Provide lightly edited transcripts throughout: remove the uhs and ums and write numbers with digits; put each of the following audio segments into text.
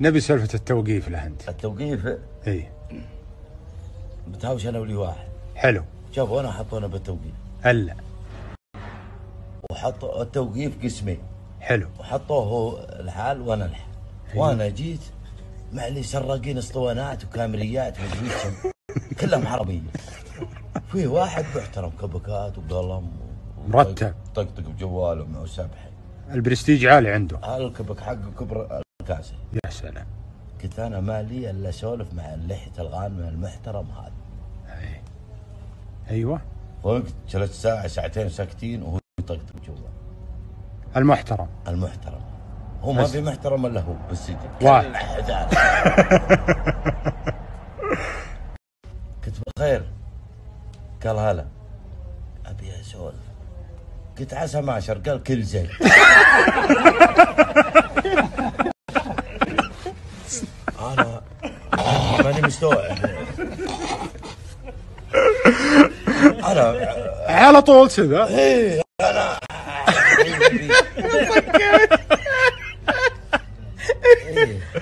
نبي سالفة التوقيف له انت. التوقيف؟ اي. بتهاوش انا ولي واحد. حلو. شوف انا حطونا بالتوقيف. هلا. وحطوا التوقيف قسمين. حلو. وحطوه هو الحال وانا الحال. وانا جيت مع اللي سراقين اسطوانات وكاميريات ومدري كلهم حراميه. في واحد محترم كبكات وقلم مرتب. طقطق بجواله معه سبحه. البرستيج عالي عنده. الكبك حقه كبر الكاسه. يا سلام. قلت انا ما لي الا اسولف مع اللحيه الغانم المحترم هذا. ايوه. وقت جلست ساعه ساعتين ساكتين وهو يطقطق جواله. المحترم. المحترم. هو ما في محترم الا هو بالسجن. واحد. قلت بخير. قال هلا. ابي اسولف. قلت عسى ماشر. قال كل زين. انا ماني مستوعب. انا على طول كذا. ايه انا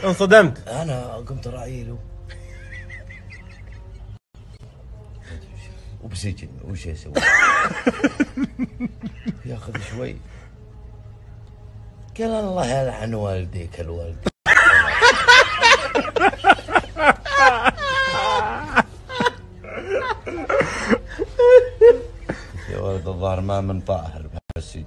انصدمت. انا قمت راعيله وبسجن وش يسوي؟ ياخذ شوي. قال الله يلعن والديك الوالد. يا ولد الظاهر ما من طاهر بهالسجن.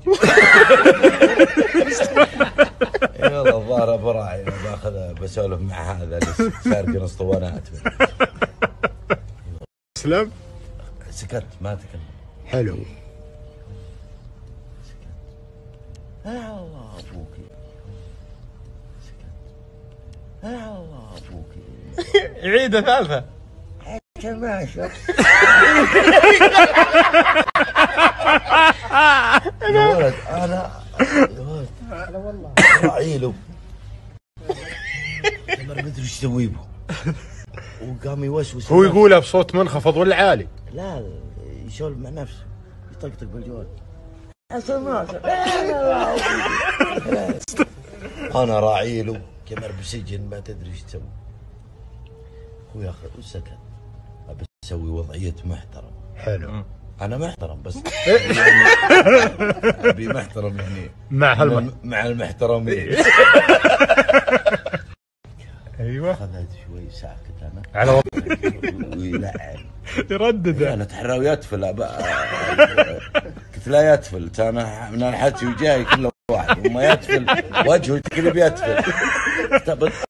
يا ولد الظاهر ابو راعي باخذ بسولف مع هذا اللي سارقين اسطوانات. اسلم. سكت ما تكلم. حلو. سكت. يا الله ابوك. سكت. يا الله ابوك. عيده ثالثه. ماشي. يا ولد انا يا ولد انا والله راعيله. ما ادري ايش اسوي به. وقام يوسوس. هو يقولها بصوت منخفض ولا عالي؟ لا يسولف مع نفسه يطقطق بالجوال. انا راعيله كمر بسجن ما تدري ايش تسوي. هو ياخذ وسكت. ابي اسوي وضعيه محترم. حلو. انا محترم بس ابي محترم يعني مع المحترمين. ايوه. خذت شوي ساكت انا على ويلعن يردد. انا تحرى ويتفل. قلت لا يتفل. انا من الحكي وجاي كله واحد وما يتفل وجهه تقلب يتفل.